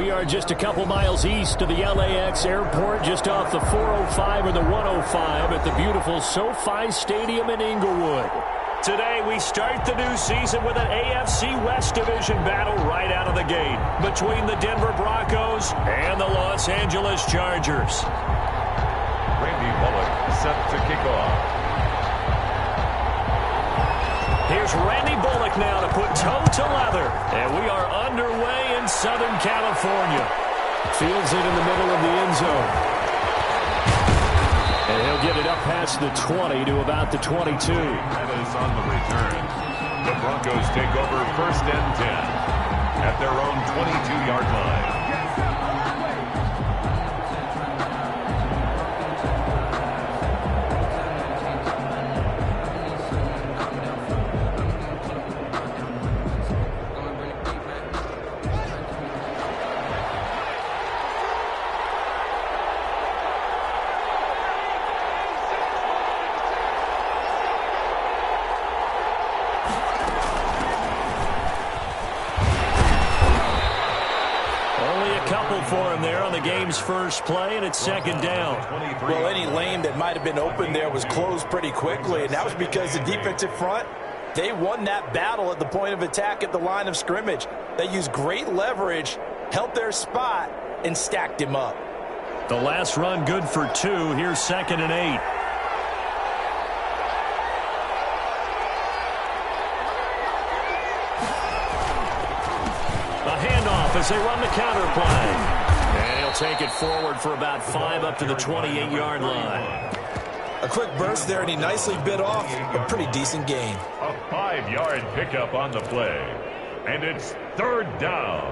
We are just a couple miles east of the LAX airport, just off the 405 or the 105 at the beautiful SoFi Stadium in Inglewood. Today, we start the new season with an AFC West Division battle right out of the gate between the Denver Broncos and the Los Angeles Chargers. Randy Bullock set to kick off. Here's Randy Bullock now to put toe to leather. And we are underway in Southern California. Fields it in the middle of the end zone. And he'll get it up past the 20 to about the 22. That is on the return. The Broncos take over 1st and 10 at their own 22-yard line. For him there on the game's first play, and it's 2nd down. Well, any lane that might have been open there was closed pretty quickly, and that was because the defensive front, they won that battle at the point of attack at the line of scrimmage. They used great leverage, held their spot, and stacked him up. The last run good for 2. Here's 2nd and 8. As they run the counter play. And he'll take it forward for about 5 up to the 28-yard line. A quick burst there, and he nicely bit off a pretty decent gain. A 5-yard pickup on the play. And it's 3rd down.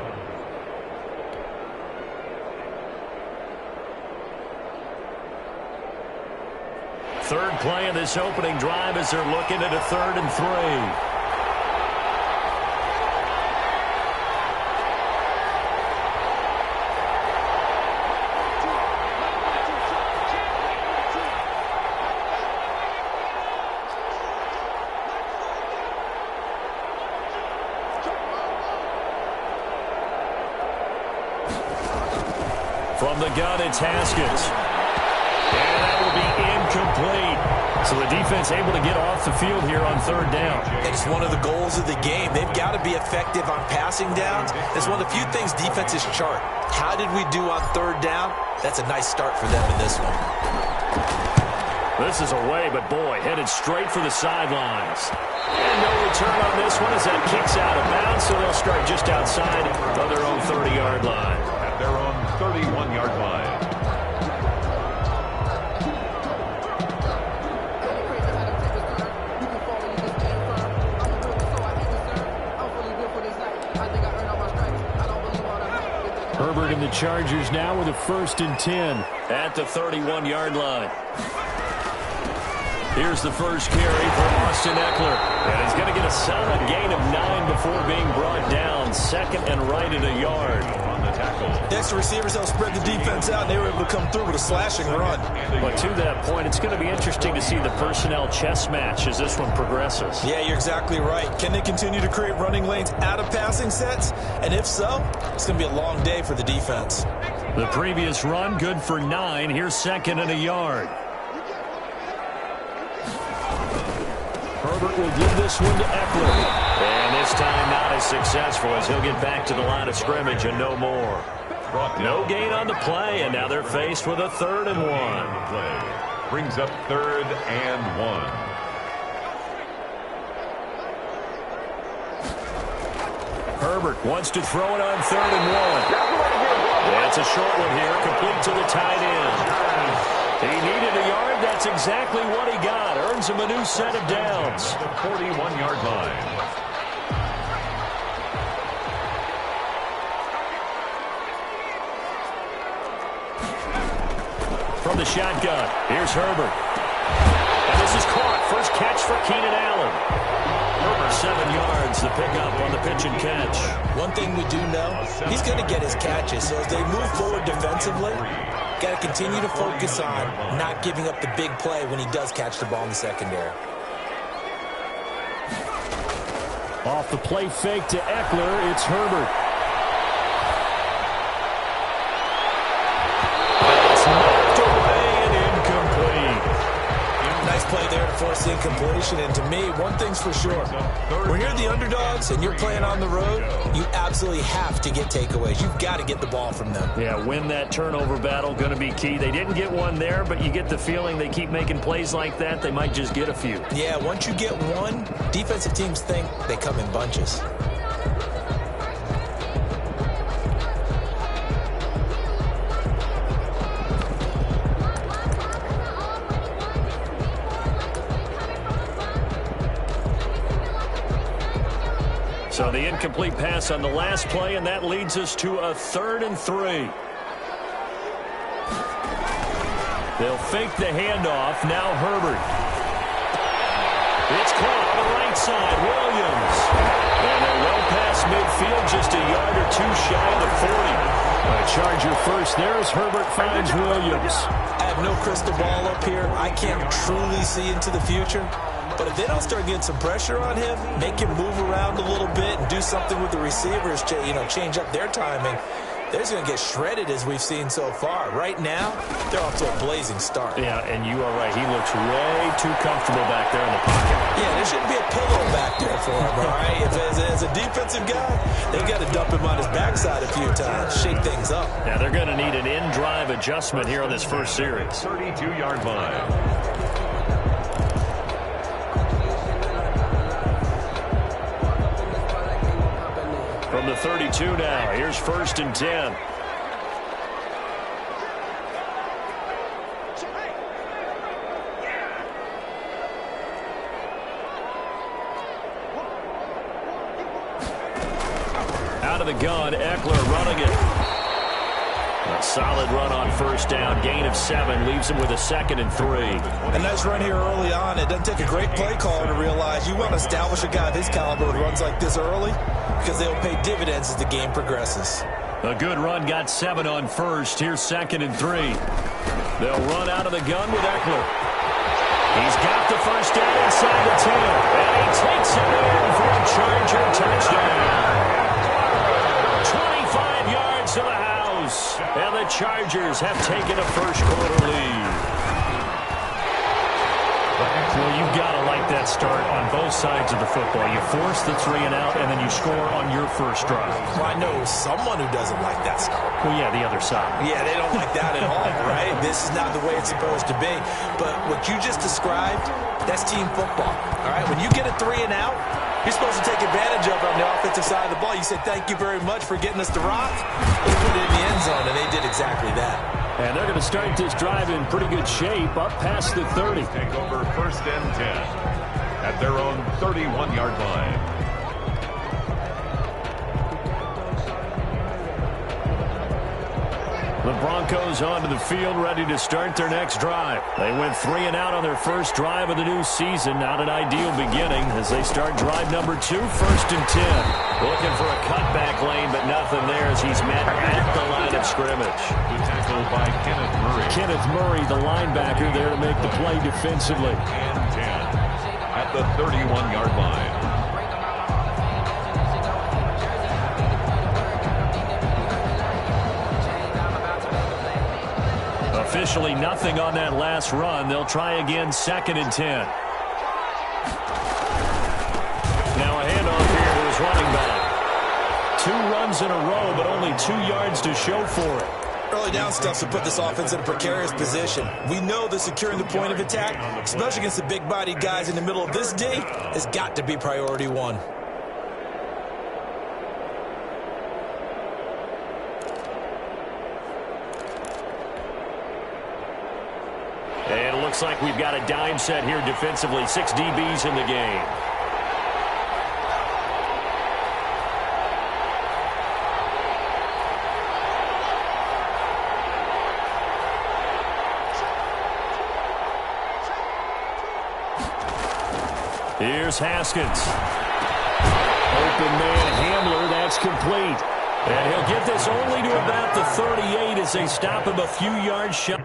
Third play of this opening drive as they're looking at a 3rd and 3. From the gun, it's Haskins. And that will be incomplete. So the defense able to get off the field here on 3rd down. It's one of the goals of the game. They've got to be effective on passing downs. It's one of the few things defenses chart. How did we do on 3rd down? That's a nice start for them in this one. This is away, but boy, headed straight for the sidelines. And no return on this one as that kicks out of bounds, so they'll start just outside of their own 30-yard line. At their own 31-yard line. Herbert and the Chargers now with a 1st and 10 at the 31-yard line. Here's the first carry for Austin Eckler. And he's going to get a solid gain of 9 before being brought down. 2nd and right at a yard. On the tackle. Extra receivers helped spread the defense out, and they were able to come through with a slashing run. But to that point, it's going to be interesting to see the personnel chess match as this one progresses. Yeah, you're exactly right. Can they continue to create running lanes out of passing sets? And if so, it's going to be a long day for the defense. The previous run good for 9. Here's 2nd and a yard. Herbert will give this one to Eckler. And this time not as successful as he'll get back to the line of scrimmage and no more. No gain on the play, and now they're faced with a 3rd and 1. Brings up 3rd and 1. Herbert wants to throw it on 3rd and 1. That's a short one here, complete to the tight end. He needed a yard. That's exactly what he got. Earns him a new set of downs. The 41-yard line. From the shotgun, here's Herbert. And this is caught. First catch for Keenan Allen. Herbert 7 yards, the pickup on the pitch and catch. One thing we do know, he's going to get his catches. So as they move forward defensively, got to continue to focus on not giving up the big play when he does catch the ball in the secondary. Off the play fake to Eckler, it's Herbert. completion. And to me, one thing's for sure. When you're the underdogs and you're playing on the road, you absolutely have to get takeaways. You've got to get the ball from them. Yeah, win that turnover battle, going to be key. They didn't get one there, but you get the feeling they keep making plays like that, they might just get a few. Yeah, once you get one, defensive teams think they come in bunches. So the incomplete pass on the last play, and that leads us to a 3rd and 3. They'll fake the handoff. Now Herbert. It's caught on the right side. Williams. And they're well past midfield, just a yard or two shy of the 40. A Charger first there as Herbert finds Williams. I have no crystal ball up here. I can't truly see into the future. But if they don't start getting some pressure on him, make him move around a little bit and do something with the receivers, change up their timing, they're just going to get shredded as we've seen so far. Right now, they're off to a blazing start. Yeah, and you are right. He looks way too comfortable back there in the pocket. Yeah, there shouldn't be a pillow back there for him, all right? As a defensive guy, they've got to dump him on his backside a few times, shake things up. Now, they're going to need an in-drive adjustment here on this first series. 32-yard line. From the 32 now, here's 1st and 10. Out of the gun, Eckler running it. A solid run on 1st down. Gain of 7 leaves him with a 2nd and 3. A nice run here early on. It doesn't take a great play caller to realize you want to establish a guy of his caliber who runs like this early because they'll pay dividends as the game progresses. A good run, got 7 on 1st. Here's 2nd and 3. They'll run out of the gun with Eckler. He's got the 1st down inside the 10. And he takes it in for a Charger touchdown. 25 yards to the house. And the Chargers have taken a first-quarter lead. Well, you've got to like that start on both sides of the football. You force the 3 and out, and then you score on your first drive. Well, I know someone who doesn't like that start. Well, yeah, the other side. Yeah, they don't like that at all, right? This is not the way it's supposed to be. But what you just described, that's team football, all right? When you get a 3 and out, you're supposed to take advantage of it on the offensive side of the ball. You say, thank you very much for getting us the rock. Let's put it in the end zone, and they did exactly that. And they're going to start this drive in pretty good shape, up past the 30. Take over 1st and 10 at their own 31-yard line. The Broncos onto the field, ready to start their next drive. They went 3 and out on their first drive of the new season. Not an ideal beginning as they start drive number 2, 1st and 10. Looking for a cutback lane, but nothing there as he's met at the line of scrimmage. The tackle by Kenneth Murray. Kenneth Murray, the linebacker, there to make the play defensively. And 10 at the 31-yard line. Officially nothing on that last run. They'll try again, 2nd and 10. Now a handoff here to his running back. 2 runs in a row, but only 2 yards to show for it. Early down stuff to put this offense in a precarious position. We know that securing the point of attack, especially against the big-bodied guys in the middle of this day, has got to be priority 1. And it looks like we've got a dime set here defensively. 6 DBs in the game. Here's Haskins. Open man Hamler, that's complete. And he'll get this only to about the 38 as they stop him a few yards shy.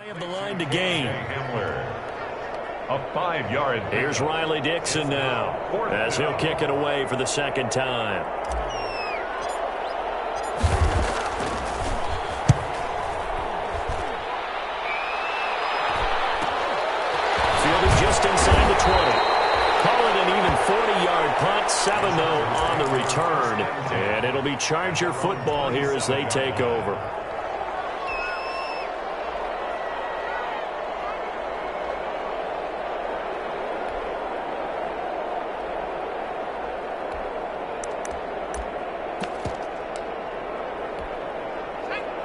Of the line to gain. Hamler. A 5-yard. Here's Riley Dixon now as he'll kick it away for the second time. Field is just inside the 20. Call it an even 40-yard punt, 7-0 on the return. And it'll be Charger football here as they take over.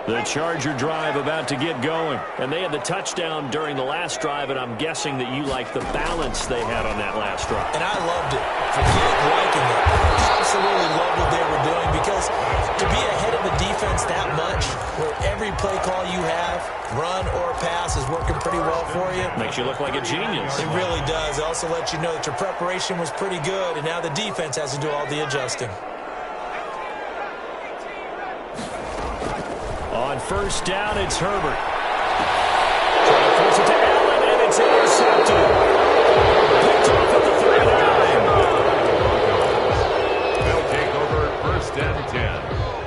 The Charger drive about to get going. And they had the touchdown during the last drive, and I'm guessing that you like the balance they had on that last drive. And I loved it. Forget liking it. Absolutely loved what they were doing, because to be ahead of the defense that much, where every play call you have, run or pass, is working pretty well for you. Makes you look like a genius. It really does. It also lets you know that your preparation was pretty good, and now the defense has to do all the adjusting. On first down, it's Herbert. Trying to force it to Allen, and it's intercepted. Picked off at the 39. They'll take over first and 10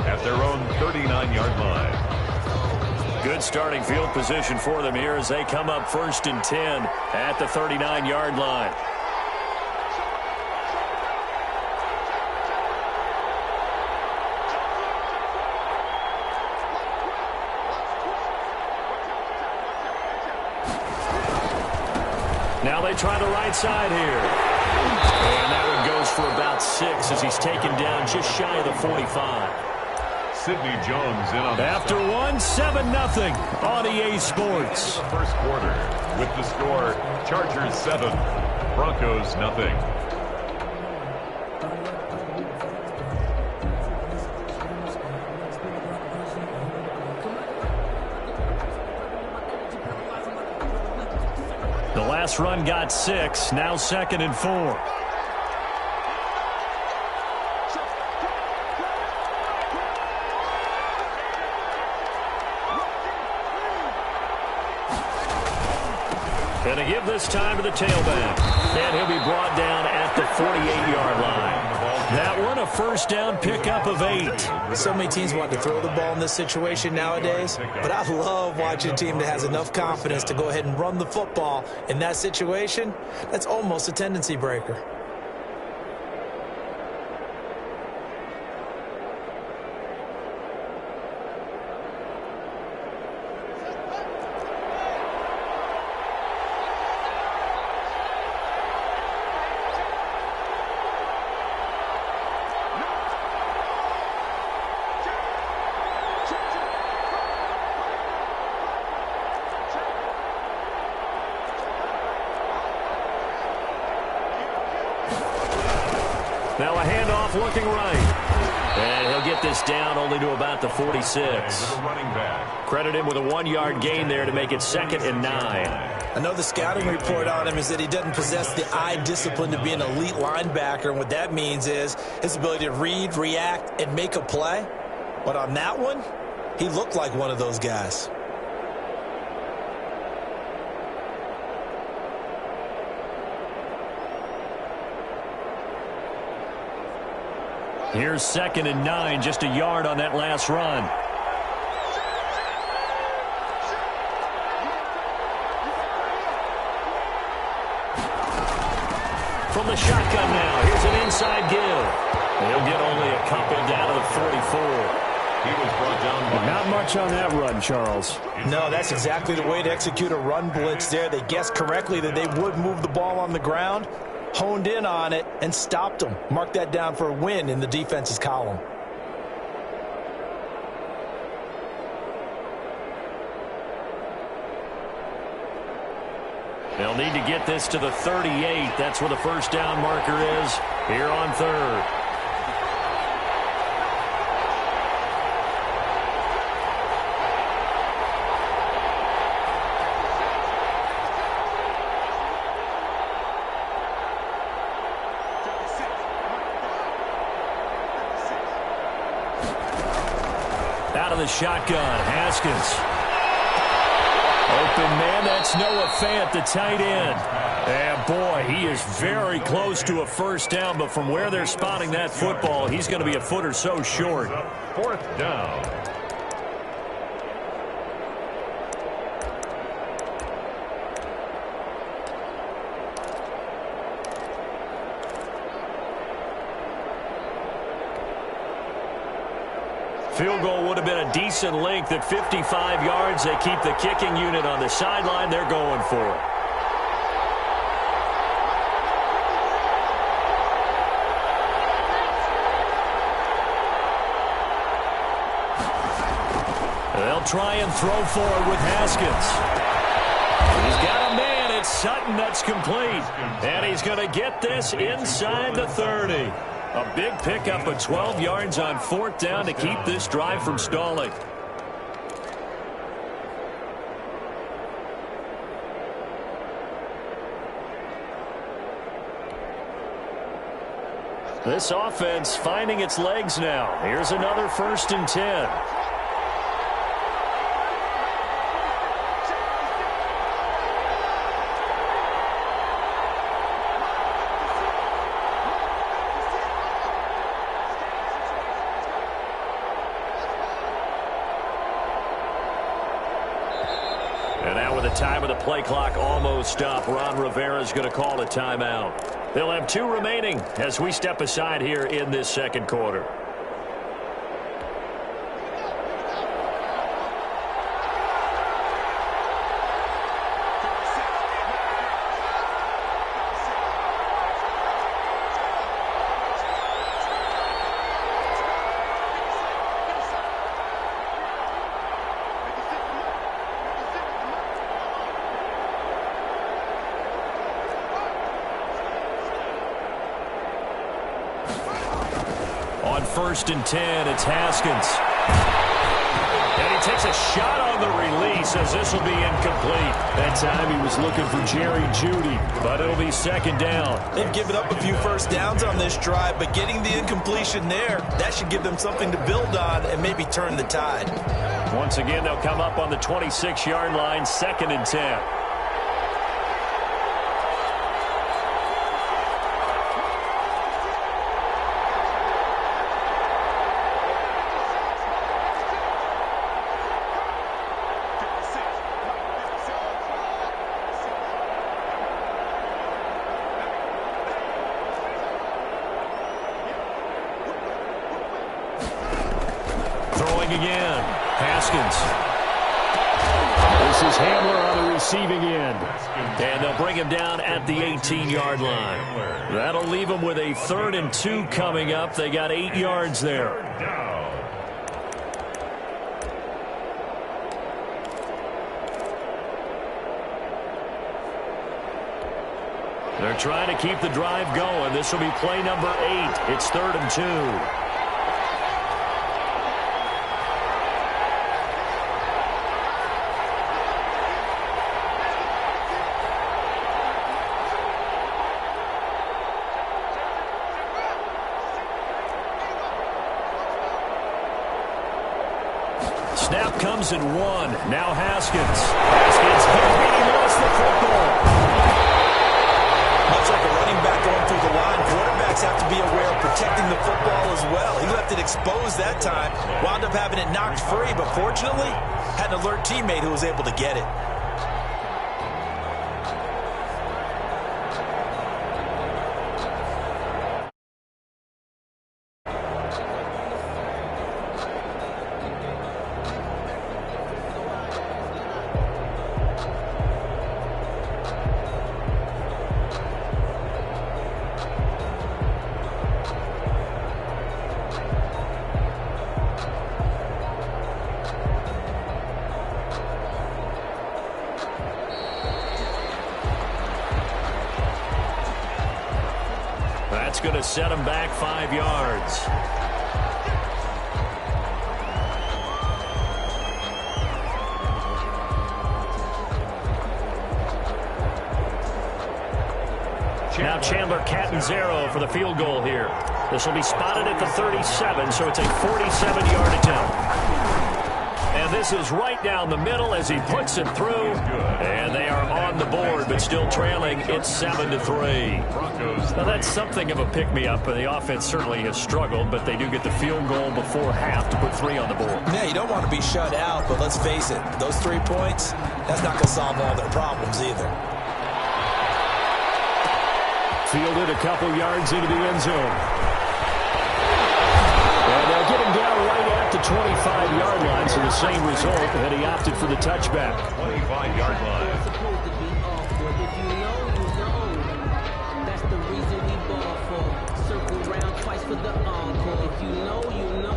at their own 39-yard line. Good starting field position for them here as they come up first and 10 at the 39-yard line. Now they try the right side here. And that one goes for about 6 as he's taken down just shy of the 45. Sidney Jones in on the After one, 7-0 on EA Sports. the first quarter with the score Chargers 7, Broncos nothing. The last run got 6, now 2nd and 4. Going to give this time to the tailback. And he'll be brought down at the 48-yard line. That one, a first down pickup of 8. So many teams want to throw the ball in this situation nowadays, but I love watching a team that has enough confidence to go ahead and run the football in that situation. That's almost a tendency breaker. Now a handoff looking right. And he'll get this down only to about the 46. Running back. Credit him with a 1-yard gain there to make it 2nd and 9. I know the scouting report on him is that he doesn't possess the eye discipline to be an elite linebacker, and what that means is his ability to read, react, and make a play. But on that one, he looked like one of those guys. Here's 2nd and 9, just a yard on that last run. From the shotgun now, here's an inside give. He'll get only a couple down to the 44. He was brought down by Not much on that run, Charles. No, that's exactly the way to execute a run blitz there. They guessed correctly that they would move the ball on the ground, honed in on it, and stopped them. Mark that down for a win in the defense's column. They'll need to get this to the 38. That's where the first down marker is here on 3rd. Out of the shotgun, Haskins. Open man, that's Noah Fant, the tight end. And boy, he is very close to a first down, but from where they're spotting that football, he's going to be a foot or so short. Fourth down. Field goal would have been a decent length at 55 yards. They keep the kicking unit on the sideline. They're going for it. They'll try and throw for it with Haskins. He's got a man. It's Sutton that's complete. And he's going to get this inside the 30. A big pickup of 12 yards on fourth down to keep this drive from stalling. This offense finding its legs now. Here's another 1st and 10. Time of the play clock almost stopped. Ron Rivera is going to call a timeout. They'll have 2 remaining as we step aside here in this second quarter. On 1st and 10, it's Haskins. And he takes a shot on the release as this will be incomplete. That time he was looking for Jerry Jeudy, but it'll be 2nd down. They've given up a few first downs on this drive, but getting the incompletion there, that should give them something to build on and maybe turn the tide. Once again, they'll come up on the 26-yard line, 2nd and 10. Again, Haskins. This is Hamler on the receiving end. And they'll bring him down at the 18-yard line. That'll leave him with a 3rd and 2 coming up. They got 8 yards there. They're trying to keep the drive going. This will be play number 8. It's 3rd and 2. Snap comes in 1. Now Haskins. Haskins hit. He lost the football. Much like a running back going through the line, quarterbacks have to be aware of protecting the football as well. He left it exposed that time. Wound up having it knocked free, but fortunately, had an alert teammate who was able to get it. That's going to set him back 5 yards. Now Chandler Catanzaro for the field goal here. This will be spotted at the 37, so it's a 47-yard attempt. And this is right down the middle as he puts it through. And they are on the board, but still trailing. It's 7-3. Now, that's something of a pick-me-up. The offense certainly has struggled, but they do get the field goal before half to put 3 on the board. Yeah, you don't want to be shut out, but let's face it, those 3 points, that's not going to solve all their problems either. Fielded a couple yards into the end zone. And they'll get him down right at the 25-yard line, so the same result, and he opted for the touchback. 25-yard line. That's the reason we ball for. Circle round twice for the encore. If you know, you know.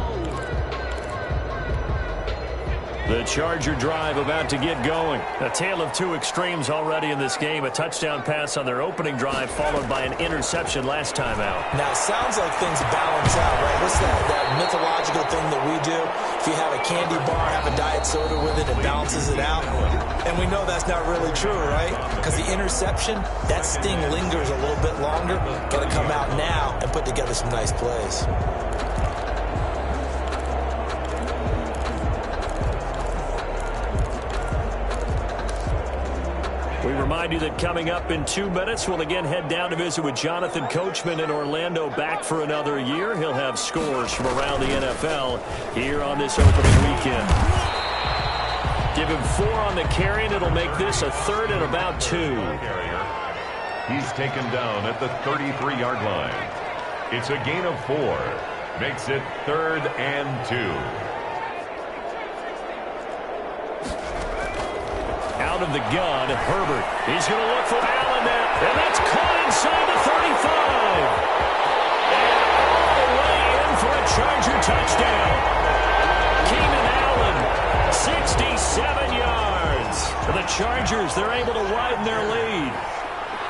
The Charger drive about to get going. A tale of 2 extremes already in this game. A touchdown pass on their opening drive, followed by an interception last time out. Now, it sounds like things balance out, right? What's that mythological thing that we do? If you have a candy bar, have a diet soda with it, it balances it out. And we know that's not really true, right? Because the interception, that sting lingers a little bit longer. Got to come out now and put together some nice plays. We remind you that coming up in 2 minutes, we'll again head down to visit with Jonathan Coachman in Orlando, back for another year. He'll have scores from around the NFL here on this opening weekend. Give him 4 on the carry, and it'll make this a 3rd and about 2. He's taken down at the 33-yard line. It's a gain of 4. Makes it 3rd and 2. Out of the gun, Herbert. He's going to look for Allen now, and that's caught inside the 35. And all the way in for a Charger touchdown. Keenan Allen, 67 yards. For the Chargers, they're able to widen their lead.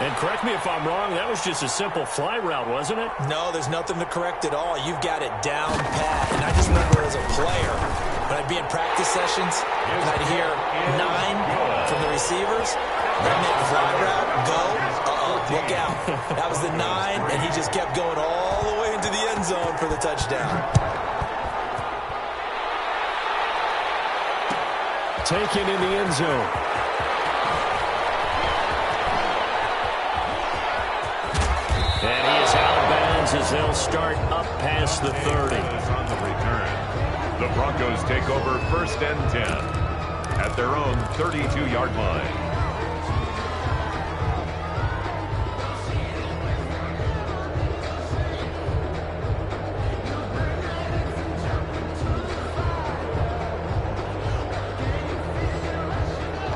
And correct me if I'm wrong, that was just a simple fly route, wasn't it? No, there's nothing to correct at all. You've got it down pat. And I just remember as a player, when I'd be in practice sessions, and I'd hear 9 from the receivers, that meant fly route, go, look out. That was the 9, and he just kept going all the way into the end zone for the touchdown. Taken in the end zone. And he is out of bounds as they'll start up past the 30. On the return, the Broncos take over 1st and 10 at their own 32-yard line.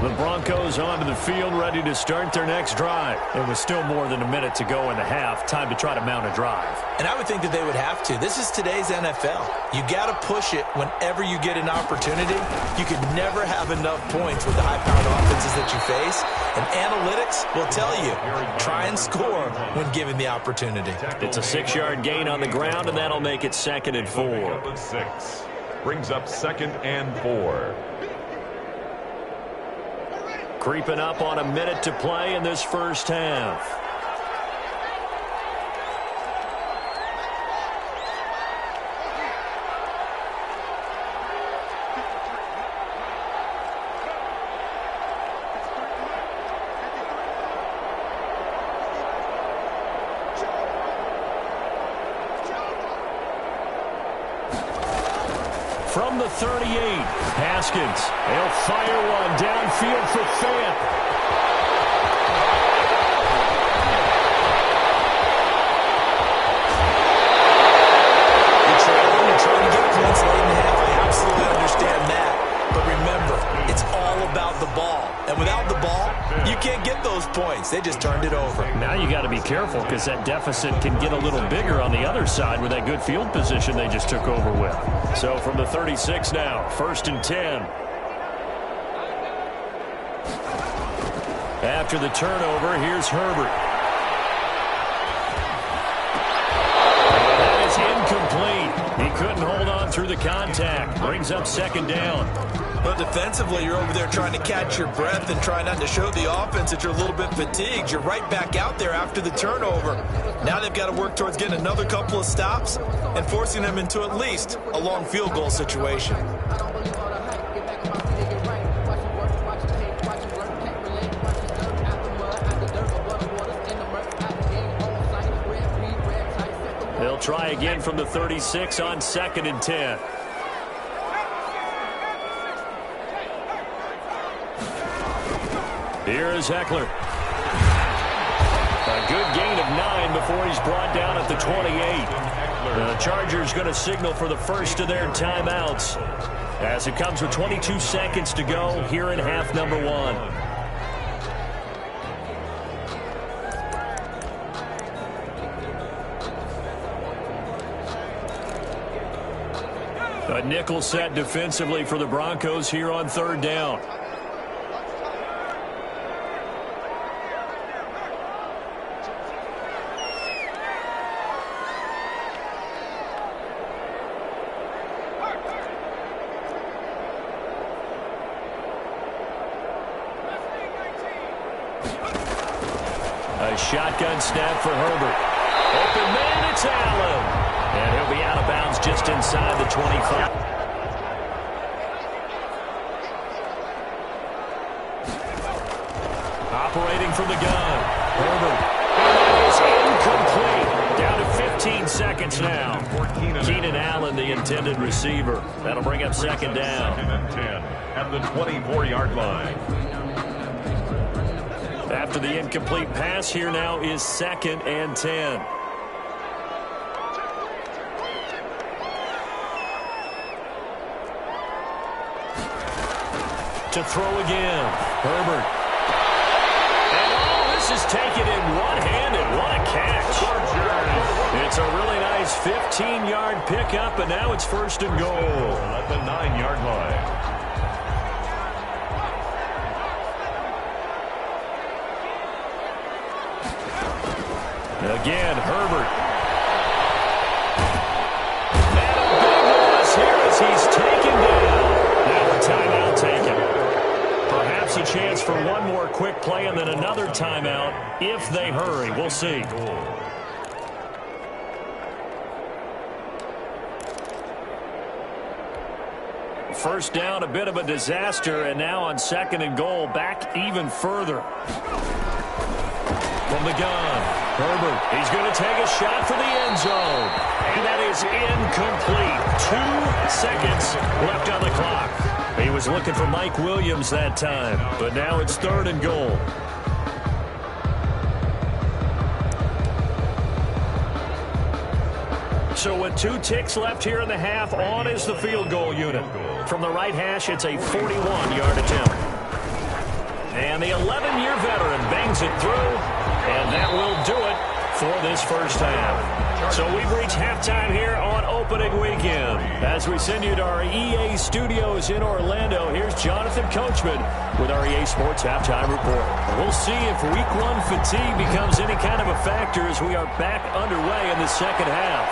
The Broncos onto the field, ready to start their next drive. There was still more than a minute to go in the half. Time to try to mount a drive. And I would think that they would have to. This is today's NFL. You got to push it whenever you get an opportunity. You could never have enough points with the high-powered offenses that you face. And analytics will tell you, try and score when given the opportunity. It's a 6-yard gain on the ground, and that'll make it 2nd and 4. 6 brings up 2nd and 4. Creeping up on a minute to play in this first half. From the 38, Haskins. They'll fire one downfield for Fant. You're trying to get points late in the half. I absolutely understand that. But remember, it's all about the ball. And without the ball, you can't get those points. They just turned it over. Now you got to be careful because that deficit can get a little bigger on the other side with that good field position they just took over with. So from the 36 now, 1st and 10. After the turnover, here's Herbert. And that is incomplete. He couldn't hold on through the contact. Brings up 2nd down. But defensively, you're over there trying to catch your breath and trying not to show the offense that you're a little bit fatigued. You're right back out there after the turnover. Now they've got to work towards getting another couple of stops and forcing them into at least a long field goal situation. They'll try again from the 36 on 2nd and 10. Here is Ekeler. A good gain of 9 before he's brought down at the 28. The Chargers going to signal for the first of their timeouts as it comes with 22 seconds to go here in half number 1. A nickel set defensively for the Broncos here on 3rd down. A shotgun snap for Herbert. Open man, it's Allen. And he'll be out of bounds just inside the 25. Operating from the gun. Herbert. And that is incomplete. Down to 15 seconds now. Keenan Allen, the intended receiver. That'll bring up 2nd down. 2nd and 10 at the 24-yard line. After the incomplete pass, here now is 2nd and 10. To throw again. Herbert. And this is taken in one-handed. What a catch. It's a really nice 15-yard pickup, and now it's 1st and goal. At the 9-yard line. Again, Herbert. And a big loss here as he's taken down. Now a timeout taken. Perhaps a chance for one more quick play and then another timeout if they hurry. We'll see. First down, a bit of a disaster, and now on 2nd and goal, back even further. From the gun, Herbert, he's going to take a shot for the end zone. And that is incomplete. 2 seconds left on the clock. He was looking for Mike Williams that time, but now it's 3rd and goal. So with 2 ticks left here in the half, on is the field goal unit. From the right hash, it's a 41-yard attempt. And the 11-year veteran bangs it through. And that will do it for this first half. So we've reached halftime here on opening weekend. As we send you to our EA studios in Orlando, here's Jonathan Coachman with our EA Sports Halftime Report. We'll see if Week 1 fatigue becomes any kind of a factor as we are back underway in the second half.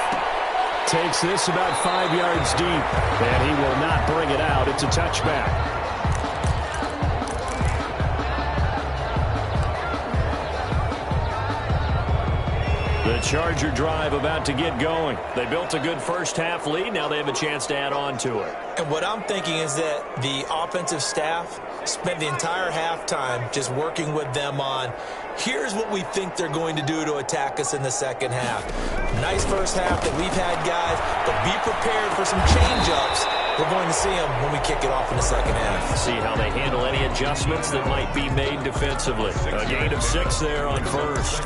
Takes this about 5 yards deep, and he will not bring it out. It's a touchback. The Charger drive about to get going. They built a good first half lead. Now they have a chance to add on to it. And what I'm thinking is that the offensive staff spent the entire halftime just working with them on, here's what we think they're going to do to attack us in the second half. Nice first half that we've had, guys, but be prepared for some change-ups. We're going to see them when we kick it off in the second half. See how they handle any adjustments that might be made defensively. A gain of 6 there on first.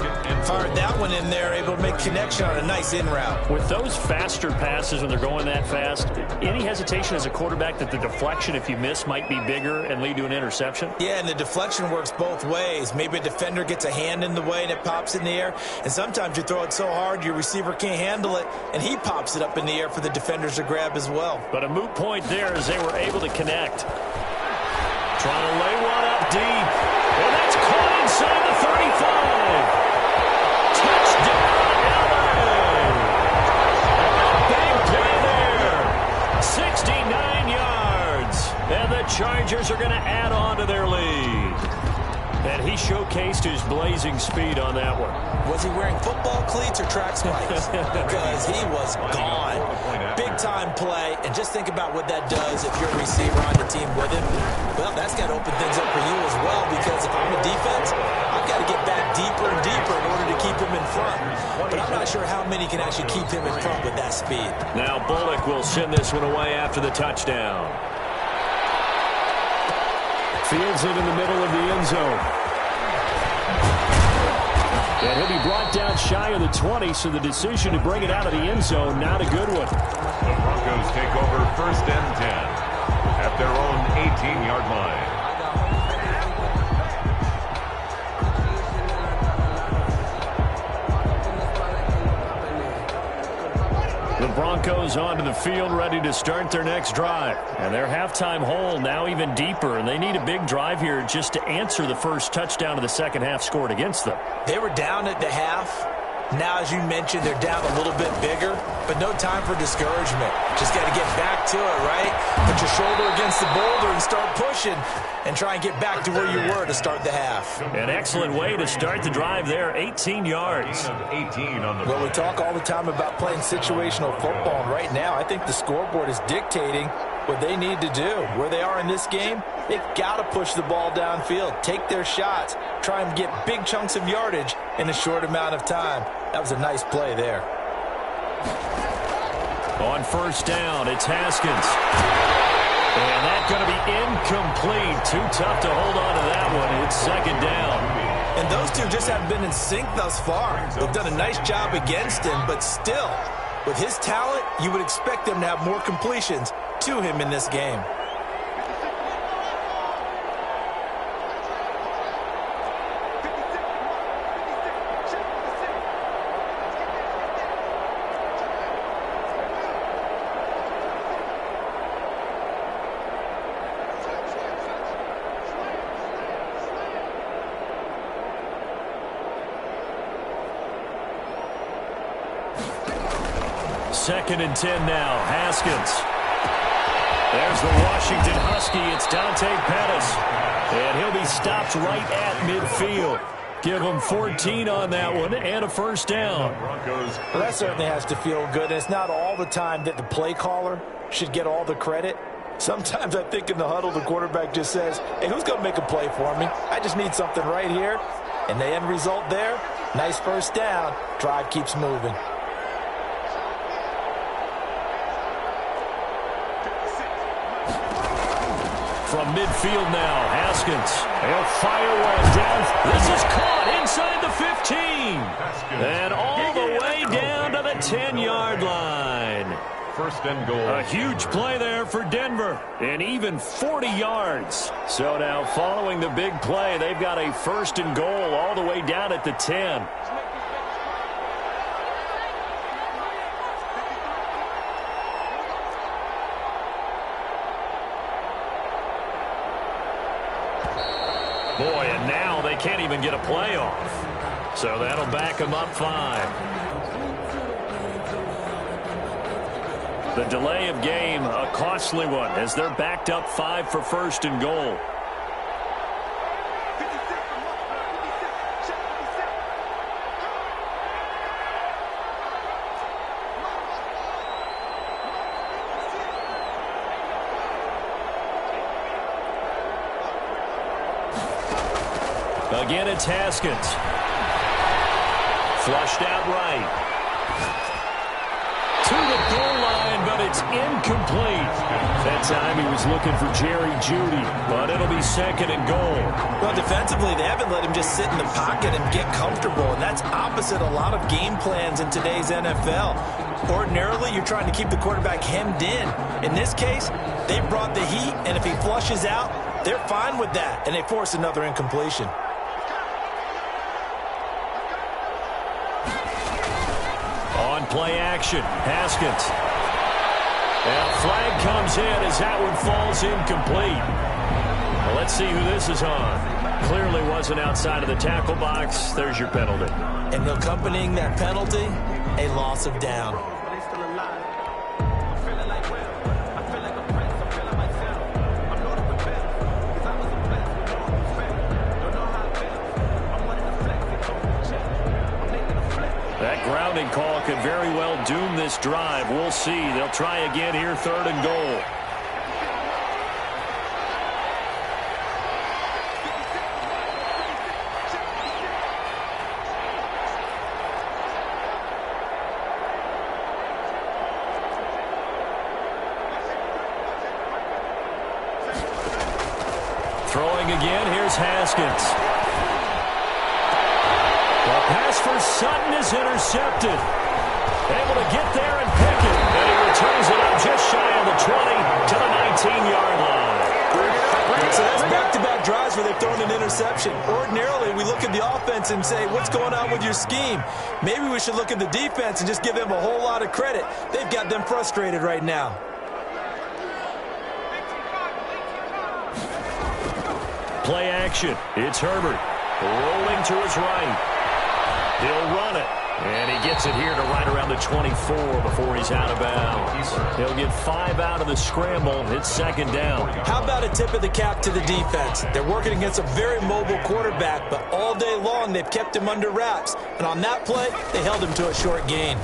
Fired that one in there, able to make connection on a nice in route. With those faster passes when they're going that fast, any hesitation as a quarterback that the deflection, if you miss, might be bigger and lead to an interception? Yeah, and the deflection works both ways. Maybe a defender gets a hand in the way and it pops in the air. And sometimes you throw it so hard your receiver can't handle it, and he pops it up in the air for the defenders to grab as well. But a moot point there as they were able to connect. Trying to lay one up deep. And that's caught inside the 35. Touchdown, LA. Big play there. 69 yards. And the Chargers are going to add on to their lead. And he showcased his blazing speed on that one. Was he wearing football cleats or track spikes? Because he was gone. Big-time play, and just think about what that does if you're a receiver on the team with him. Well, that's got to open things up for you as well, because if I'm a defense, I've got to get back deeper and deeper in order to keep him in front. But I'm not sure how many can actually keep him in front with that speed. Now Bullock will send this one away after the touchdown. Fields it in the middle of the end zone. And he'll be brought down shy of the 20, so the decision to bring it out of the end zone, not a good one. The Broncos take over 1st and 10 at their own 18-yard line. The Broncos onto the field, ready to start their next drive. And their halftime hole now even deeper, and they need a big drive here just to answer the first touchdown of the second half scored against them. They were down at the half. Now, as you mentioned, they're down a little bit bigger, but no time for discouragement. Just got to get back to it, right? Put your shoulder against the boulder and start pushing and try and get back to where you were to start the half. An excellent way to start the drive there, 18 yards. 18 on the Well, we talk all the time about playing situational football, and right now I think the scoreboard is dictating what they need to do. Where they are in this game, they've got to push the ball downfield, take their shots, try and get big chunks of yardage in a short amount of time. That was a nice play there. On first down, it's Haskins. And that's going to be incomplete. Too tough to hold on to that one. It's second down. And those two just haven't been in sync thus far. They've done a nice job against him, but still, with his talent, you would expect them to have more completions to him in this game. Second and 10 now. Haskins. There's the Washington Husky. It's Dante Pettis. And he'll be stopped right at midfield. Give him 14 on that one and a first down. Well, that certainly has to feel good. And it's not all the time that the play caller should get all the credit. Sometimes I think in the huddle, the quarterback just says, hey, who's going to make a play for me? I just need something right here. And the end result there, nice first down. Drive keeps moving. From midfield now, Haskins. He'll fire one down. This is caught inside the 15. And all the way down to the 10-yard line. First and goal. A huge play there for Denver. And even 40 yards. So now following the big play, they've got a first and goal all the way down at the 10. Boy, and now they can't even get a play off. So that'll back them up 5. The delay of game, a costly one, as they're backed up 5 for first and goal. Again, it's Haskins. Flushed out right. To the goal line, but it's incomplete. That time he was looking for Jerry Jeudy, but it'll be second and goal. Well, defensively, they haven't let him just sit in the pocket and get comfortable, and that's opposite a lot of game plans in today's NFL. Ordinarily, you're trying to keep the quarterback hemmed in. In this case, they brought the heat, and if he flushes out, they're fine with that, and they force another incompletion. On play action, Haskins. And a flag comes in as that one falls incomplete. Well, let's see who this is on. Clearly wasn't outside of the tackle box. There's your penalty. And accompanying that penalty, a loss of down. That grounding call could very well doom this drive. We'll see. They'll try again here, third and goal. Throwing again, here's Haskins. The pass for Sutton is intercepted. Able to get there and pick it. And he returns it up just shy of the 20 to the 19-yard line. So that's back-to-back drives where they've thrown an interception. Ordinarily, we look at the offense and say, what's going on with your scheme? Maybe we should look at the defense and just give them a whole lot of credit. They've got them frustrated right now. Play action. It's Herbert. Rolling to his right. He'll run it. And he gets it here to right around the 24 before he's out of bounds. He'll get 5 out of the scramble. It's second down. How about a tip of the cap to the defense? They're working against a very mobile quarterback, but all day long they've kept him under wraps. And on that play, they held him to a short gain.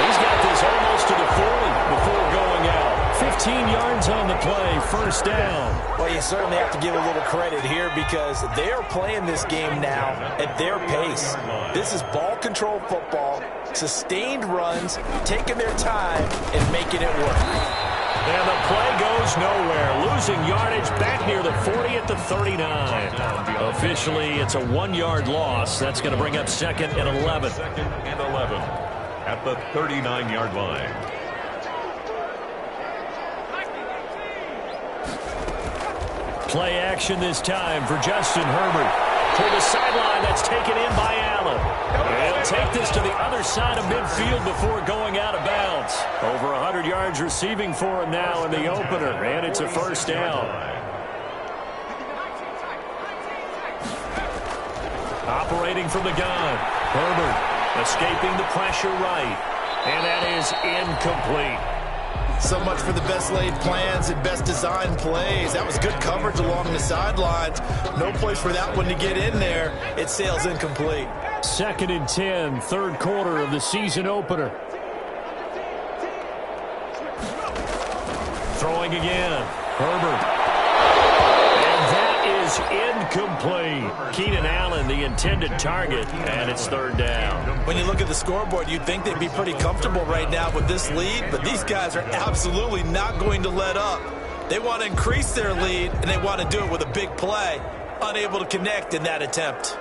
He's got this almost to the 40 before going out. 15 yards on the play, first down. Well, you certainly have to give a little credit here because they are playing this game now at their pace. This is ball control football, sustained runs, taking their time and making it work. And the play goes nowhere. Losing yardage back near the 40 at the 39. Officially, it's a 1-yard loss. That's going to bring up second and 11. Second and 11 at the 39-yard line. Play action this time for Justin Herbert. Toward the sideline, that's taken in by Allen. He'll take this to the other side of midfield before going out of bounds. Over 100 yards receiving for him now in the opener, and it's a first down. Operating from the gun, Herbert escaping the pressure right, and that is incomplete. So much for the best laid plans and best designed plays. That was good coverage along the sidelines. No place for that one to get in there. It sails incomplete. Second and 10, third quarter of the season opener. Throwing again, Herbert. And that is incomplete. Keenan Allen, the intended target, and it's third down. When you look at the scoreboard, you'd think they'd be pretty comfortable right now with this lead, but these guys are absolutely not going to let up. They want to increase their lead, and they want to do it with a big play. Unable to connect in that attempt.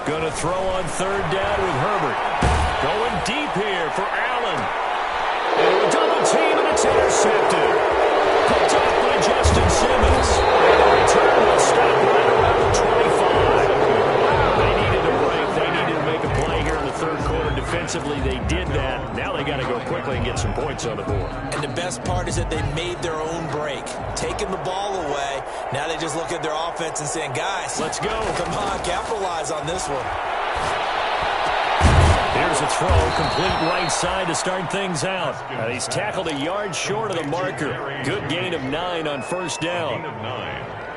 Going to throw on third down with Herbert. Going deep here for Allen. And a double team, and it's intercepted. Picked up by Justin Simmons. And the return will stop right around the 25. They needed a break. They needed to make a play here in the third quarter. Defensively, they did that. Now they got to go quickly and get some points on the board. And the best part is that they made their own break. Taking the ball away. Now they just look at their offense and saying, guys, let's go. Come on, capitalize on this one. Here's a throw, complete right side to start things out. And he's tackled a yard short of the marker. Good gain of 9 on first down.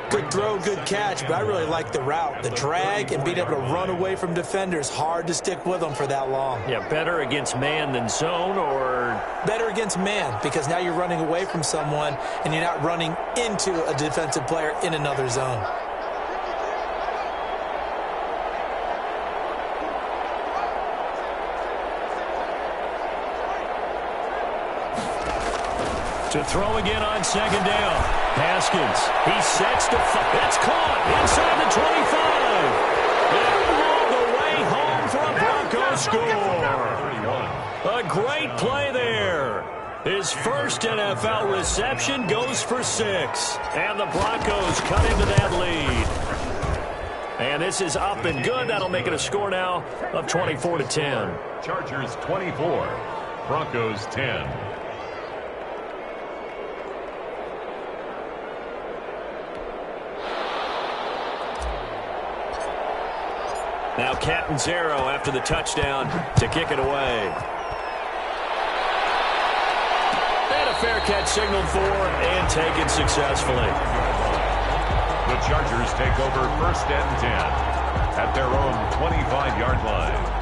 Good throw, good catch, but I really like the route. The drag and being able to run away from defenders, hard to stick with them for that long. Yeah, better against man than zone, or? Better against man, because now you're running away from someone and you're not running into a defensive player in another zone. To throw again on second down. Haskins, he sets to it's caught inside the 25. And all the way home for a Broncos score. A great play there. His first NFL reception goes for 6. And the Broncos cut into that lead. And this is up and good. That'll make it a score now of 24-10. Chargers 24, Broncos 10. Now Catanzaro after the touchdown to kick it away. And a fair catch signaled for and taken successfully. The Chargers take over first and 10 at their own 25-yard line.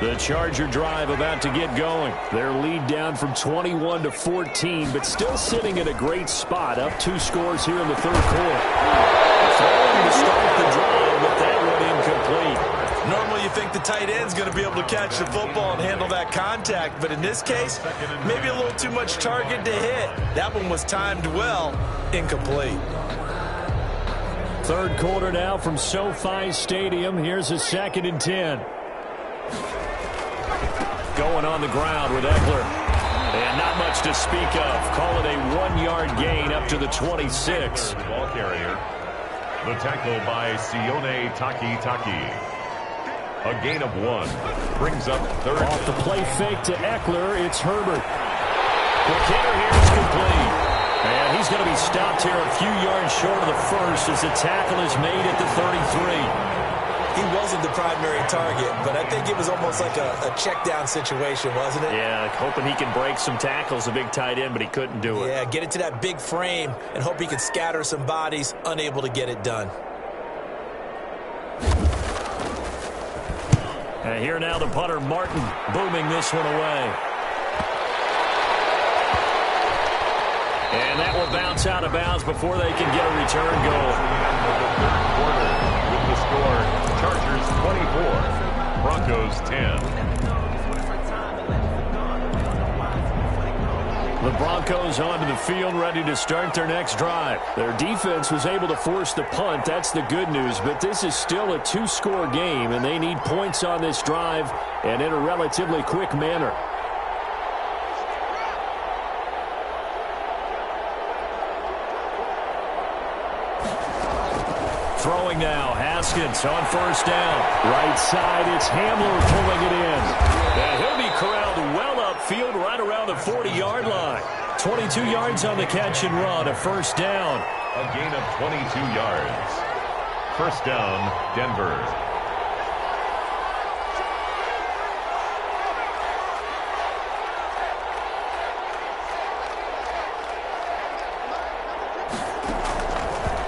The Charger drive about to get going. Their lead down from 21 to 14, but still sitting at a great spot. Up 2 scores here in the third quarter. Throwing to start the drive, but that one incomplete. Normally you think the tight end's going to be able to catch the football and handle that contact, but in this case, maybe a little too much target to hit. That one was timed well, incomplete. Third quarter now from SoFi Stadium. Here's a 2nd and 10. Going on the ground with Eckler. And not much to speak of. Call it a 1-yard gain up to the 26. Ball carrier. The tackle by Sione Takitaki. A gain of 1. Brings up third. Off the play fake to Eckler. It's Herbert. The kicker here is complete. And he's going to be stopped here a few yards short of the first as the tackle is made at the 33. He wasn't the primary target, but I think it was almost like a check down situation, wasn't it? Yeah, hoping he can break some tackles, a big tight end, but he couldn't do it. Yeah, get into that big frame and hope he can scatter some bodies, unable to get it done. And here now the punter, Martin, booming this one away. And that will bounce out of bounds before they can get a return goal. With the score, Chargers 24, Broncos 10. The Broncos onto the field, ready to start their next drive. Their defense was able to force the punt. That's the good news, but this is still a 2-score game, and they need points on this drive and in a relatively quick manner. Throwing now, Haskins on first down. Right side, it's Hamler pulling it in. And he'll be corralled well upfield right around the 40-yard line. 22 yards on the catch and run, a first down. A gain of 22 yards. First down, Denver.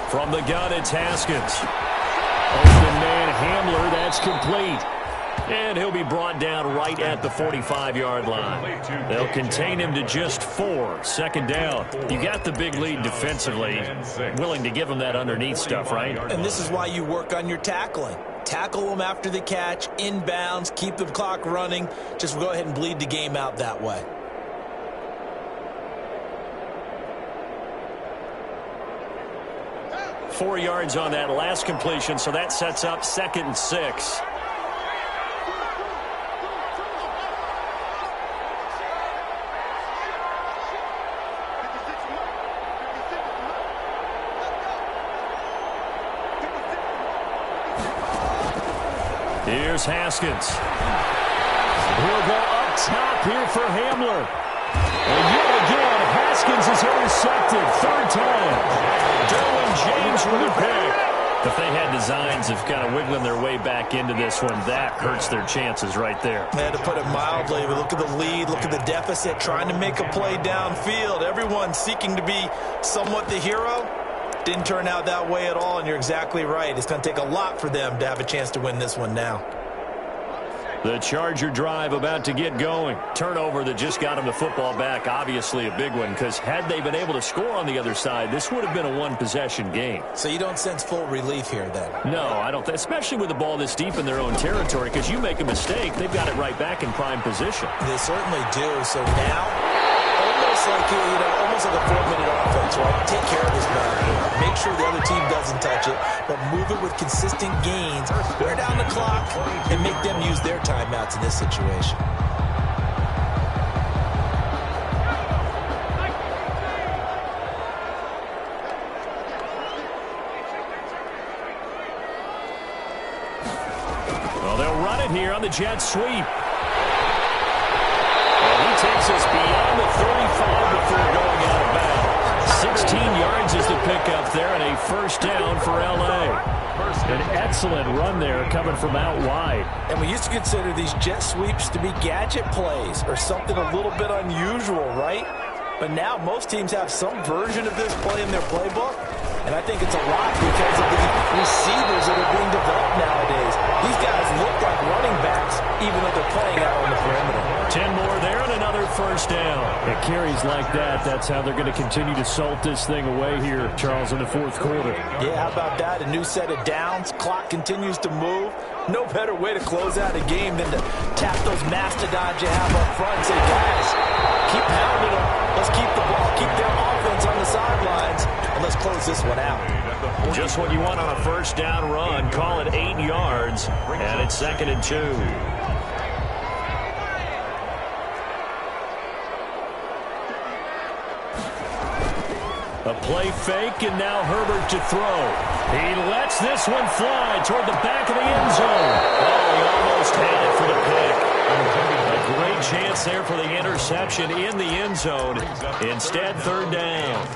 From the gun, it's Haskins. Open man Hamler, that's complete. And he'll be brought down right at the 45-yard line. They'll contain him to just 4. Second down. You got the big lead defensively. Willing to give him that underneath stuff, right? And this is why you work on your tackling. Tackle them after the catch, inbounds, keep the clock running. Just go ahead and bleed the game out that way. Four yards on that last completion, so that sets up 2nd and 6. Here's Haskins. He'll go up top here for Hamler. And yet again, Haskins is intercepted. 3rd time. Derwin James with a pick. If they had designs of kind of wiggling their way back into this one, that hurts their chances right there. They had to put it mildly, but look at the lead, look at the deficit, trying to make a play downfield. Everyone seeking to be somewhat the hero. Didn't turn out that way at all, and you're exactly right. It's going to take a lot for them to have a chance to win this one now. The Charger drive about to get going. Turnover that just got them the football back, obviously a big one, because had they been able to score on the other side, this would have been a one-possession game. So you don't sense full relief here then? No, I don't, especially with the ball this deep in their own territory, because you make a mistake, they've got it right back in prime position. They certainly do. So now, almost like almost like a 4-minute offense, right? Take care of this ball. Make sure the other team doesn't touch it, but move it with consistent gains. Wear down the clock and make them use their timeouts in this situation. Well, they'll run it here on the jet sweep. He takes us beyond the 35 before going out of bounds. 16 yards is the pickup there, and a first down for L.A. An excellent run there coming from out wide. And we used to consider these jet sweeps to be gadget plays or something a little bit unusual, right? But now most teams have some version of this play in their playbook. And I think it's a lot because of the receivers that are being developed nowadays. These guys look like running backs even though they're playing first down. At carries like that, that's how they're going to continue to salt this thing away here, Charles, in the fourth quarter. Yeah, how about that? A new set of downs. Clock continues to move. No better way to close out a game than to tap those mastodons you have up front and say, guys, keep pounding them. Let's keep the ball, keep their offense on the sidelines, and let's close this one out. Just what you want on a first down run. Call it 8 yards, and it's 2nd and 2. A play fake, and now Herbert to throw. He lets this one fly toward the back of the end zone. Oh, he almost had it for the pick. A great chance there for the interception in the end zone. Instead, 3rd down.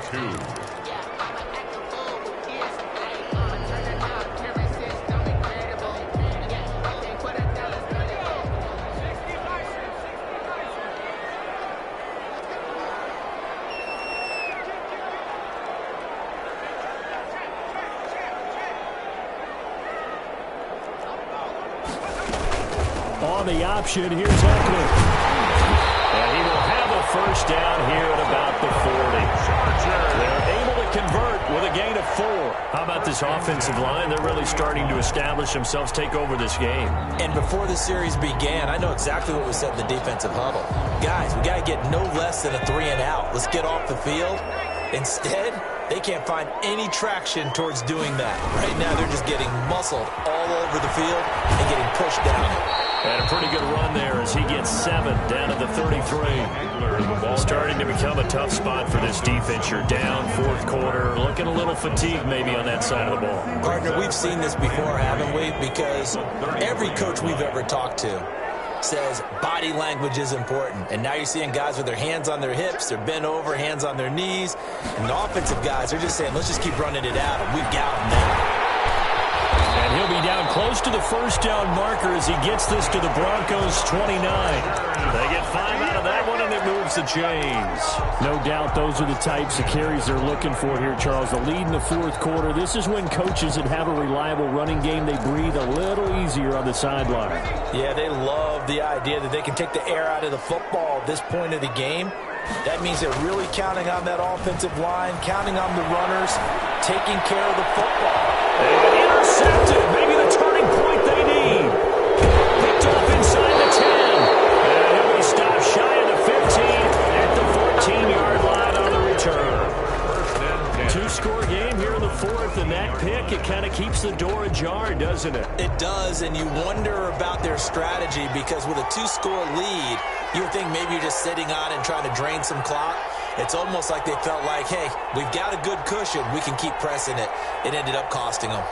On the option, here's Eckler. And he will have a first down here at about the 40. They're able to convert with a gain of 4. How about this offensive line? They're really starting to establish themselves, take over this game. And before the series began, I know exactly what was said in the defensive huddle. Guys, we got to get no less than a 3 and out. Let's get off the field. Instead, they can't find any traction towards doing that. Right now, they're just getting muscled all over the field and getting pushed down. And a pretty good run there as he gets 7 down to the 33. Starting to become a tough spot for this defense. You're down 4th quarter, looking a little fatigued maybe on that side of the ball. Partner, we've seen this before, haven't we? Because every coach we've ever talked to says body language is important. And now you're seeing guys with their hands on their hips, they're bent over, hands on their knees. And the offensive guys, they're just saying, let's just keep running it out, and we've got them now. And he'll be down close to the first down marker as he gets this to the Broncos' 29. They get 5 out of that one, and it moves the chains. No doubt those are the types of carries they're looking for here, Charles. The lead in the 4th quarter. This is when coaches that have a reliable running game, they breathe a little easier on the sideline. Yeah, they love the idea that they can take the air out of the football at this point of the game. That means they're really counting on that offensive line, counting on the runners, taking care of the football. And intercepted. Maybe the turning point they need. Picked off inside the 10. And he'll be stopped shy of the 15 at the 14-yard line on the return. 2-score game here in the 4th, and that pick, it kind of keeps the door ajar, doesn't it? It does, and you wonder about their strategy because with a 2-score lead, you would think maybe you're just sitting on and trying to drain some clock. It's almost like they felt like, hey, we've got a good cushion. We can keep pressing it. It ended up costing them.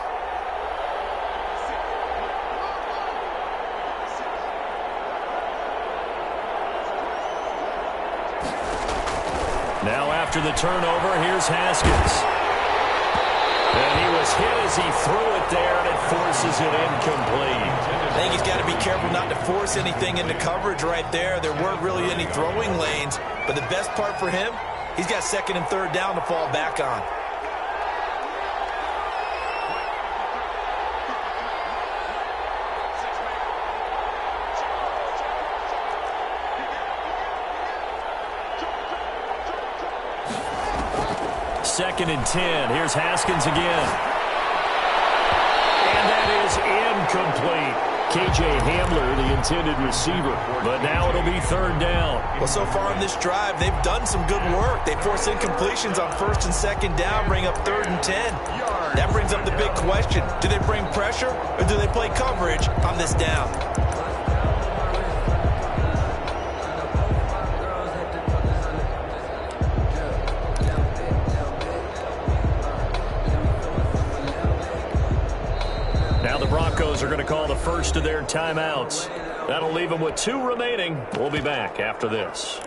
Now after the turnover, here's Haskins. And he was hit as he threw it there, and it forces it incomplete. I think he's got to be careful not to force anything into coverage right there. There weren't really any throwing lanes, but the best part for him, he's got 2nd and 3rd down to fall back on. Second and 10. Here's Haskins again. And that is incomplete. K.J. Hamler, the intended receiver. But now it'll be 3rd down. Well, so far in this drive, they've done some good work. They force incompletions on 1st and 2nd down, bring up 3rd and 10. That brings up the big question. Do they bring pressure or do they play coverage on this down? Now the Broncos are going to call the first of their timeouts. That'll leave them with 2 remaining. We'll be back after this.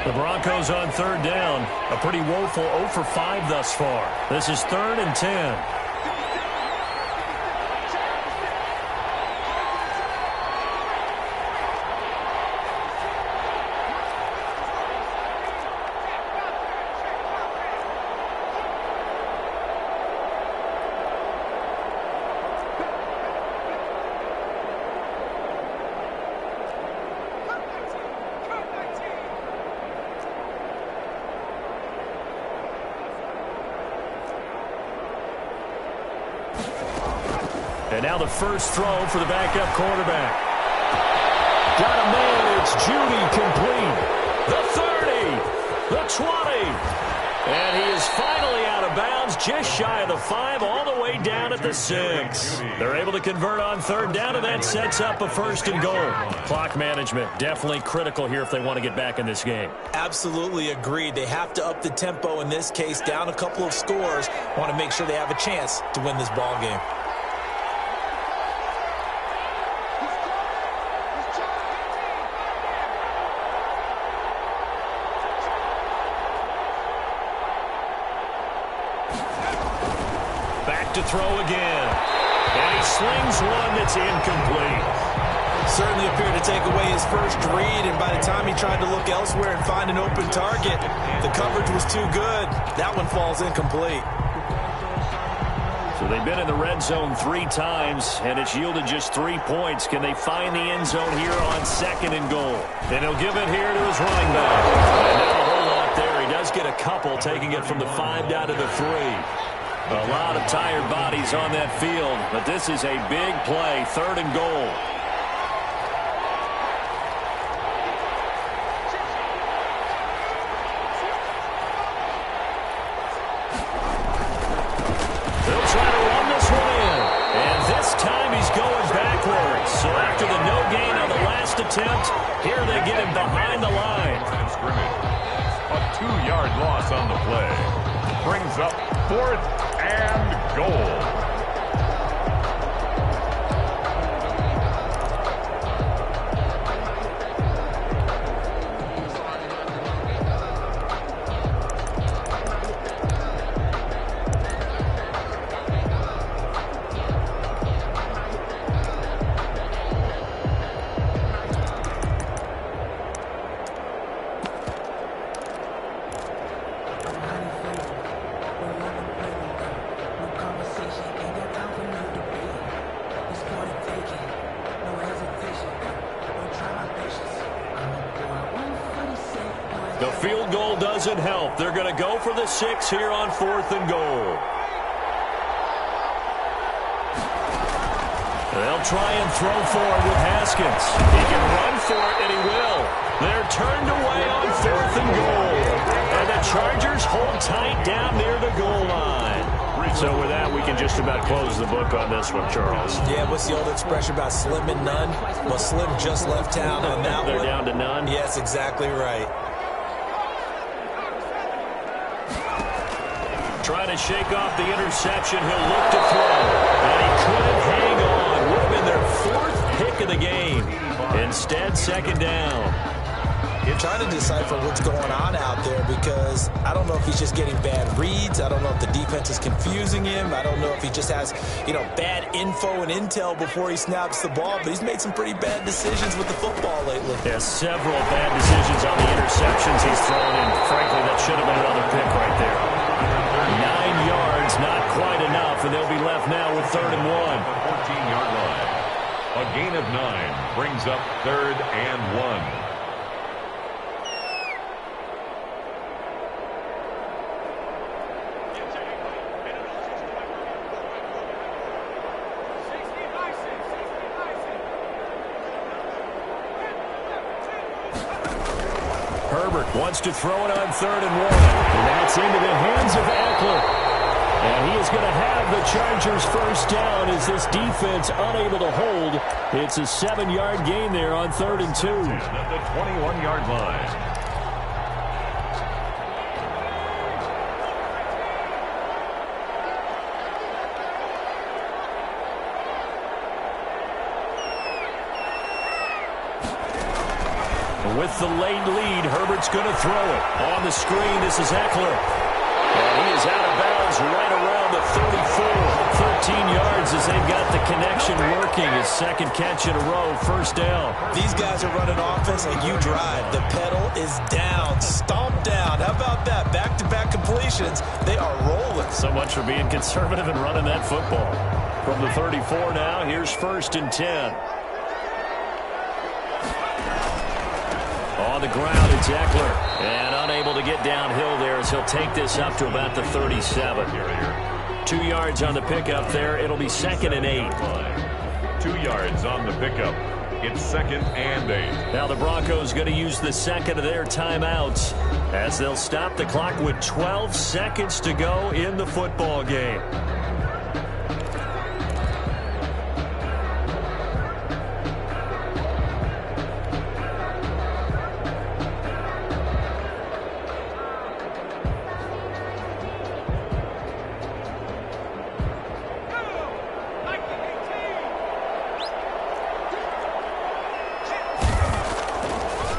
The Broncos on 3rd down. A pretty woeful 0 for 5 thus far. This is 3rd and 10. And now the first throw for the backup quarterback. Got a man. It's Judy complete. The 30. The 20. And he is finally out of bounds, just shy of the 5, all the way down at the 6. They're able to convert on third down, and that sets up a first and goal. Clock management definitely critical here if they want to get back in this game. Absolutely agreed. They have to up the tempo in this case, down a couple of scores. Want to make sure they have a chance to win this ball game. To throw again. And he slings one that's incomplete. Certainly appeared to take away his first read, and by the time he tried to look elsewhere and find an open target, the coverage was too good. That one falls incomplete. So they've been in the red zone 3 times, and it's yielded just 3 points. Can they find the end zone here on second and goal? And he'll give it here to his running back. And not a whole lot there. He does get a couple, taking it from the 5 down to the 3. A lot of tired bodies on that field, but this is a big play, third and goal. They'll try to run this one in, and this time he's going backwards. So after the no gain on the last attempt, here they get him behind the line. A 2-yard loss on the play. Brings up 4th and goal. The field goal doesn't help. They're going to go for the 6 here on 4th and goal. They'll try and throw forward with Haskins. He can run for it, and he will. They're turned away on 4th and goal. And the Chargers hold tight down near the goal line. So with that, we can just about close the book on this one, Charles. Yeah, what's the old expression about slim and none? Well, Slim just left town on that one. They're down to none? Yes, exactly right. Trying to shake off the interception. He'll look to throw. And he couldn't hang on. Would have been their 4th pick of the game. Instead, second down. You're trying to decipher what's going on out there because I don't know if he's just getting bad reads. I don't know if the defense is confusing him. I don't know if he just has, bad info and intel before he snaps the ball. But he's made some pretty bad decisions with the football lately. Yeah, several bad decisions on the interceptions he's thrown in. Frankly, that should have been another pick right there. 9 yards, not quite enough, and they'll be left now with 3rd and 1. The 14-yard line. A gain of 9 brings up 3rd and 1. Herbert wants to throw it on 3rd and 1. And that's into the hands of Eckler. And he is going to have the Chargers first down as this defense unable to hold. It's a 7-yard gain there on 3rd and 2. At the 21-yard line. With the late lead, Herbert's going to throw it. On the screen, this is Eckler. And he is out of bounds right around the 34. 13 yards as they've got the connection working. His second catch in a row, first down. These guys are running offense like you drive. The pedal is down, stomped down. How about that? Back-to-back completions. They are rolling. So much for being conservative and running that football. From the 34 now, here's 1st and 10. On the ground, it's Eckler. And unable to get downhill there as he'll take this up to about the 37. 2 2 yards on the pickup there. It'll be 2nd and 8. 2 yards on the pickup. It's 2nd and 8. Now the Broncos going to use the second of their timeouts as they'll stop the clock with 12 seconds to go in the football game.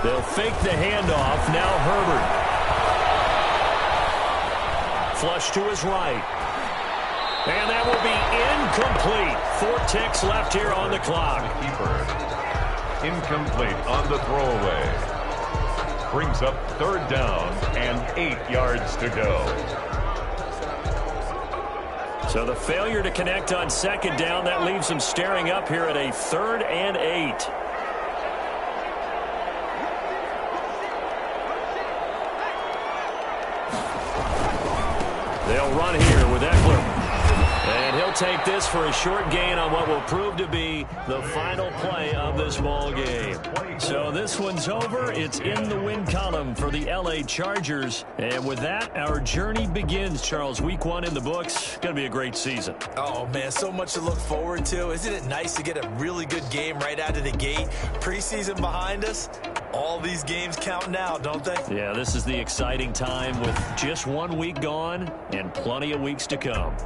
They'll fake the handoff. Now Herbert. Flush to his right. And that will be incomplete. 4 ticks left here on the clock. Keeper. Incomplete on the throwaway. Brings up 3rd down and 8 yards to go. So the failure to connect on 2nd down, that leaves them staring up here at a 3rd and 8. They'll run here with Eckler. And he'll take this for a short gain on what will prove to be the final play of this ball game. So this one's over. It's in the win column for the LA Chargers. And with that, our journey begins, Charles. Week 1 in the books. Going to be a great season. Oh, man, so much to look forward to. Isn't it nice to get a really good game right out of the gate? Preseason behind us. All these games count now, don't they? Yeah, this is the exciting time with just 1 week gone and plenty of weeks to come.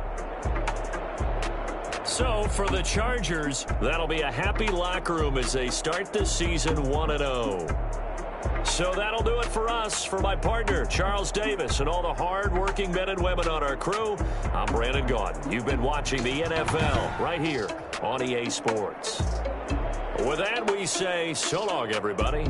So, for the Chargers, that'll be a happy locker room as they start this season 1-0. So that'll do it for us. For my partner, Charles Davis, and all the hard-working men and women on our crew, I'm Brandon Gaudin. You've been watching the NFL right here on EA Sports. With that, we say so long, everybody.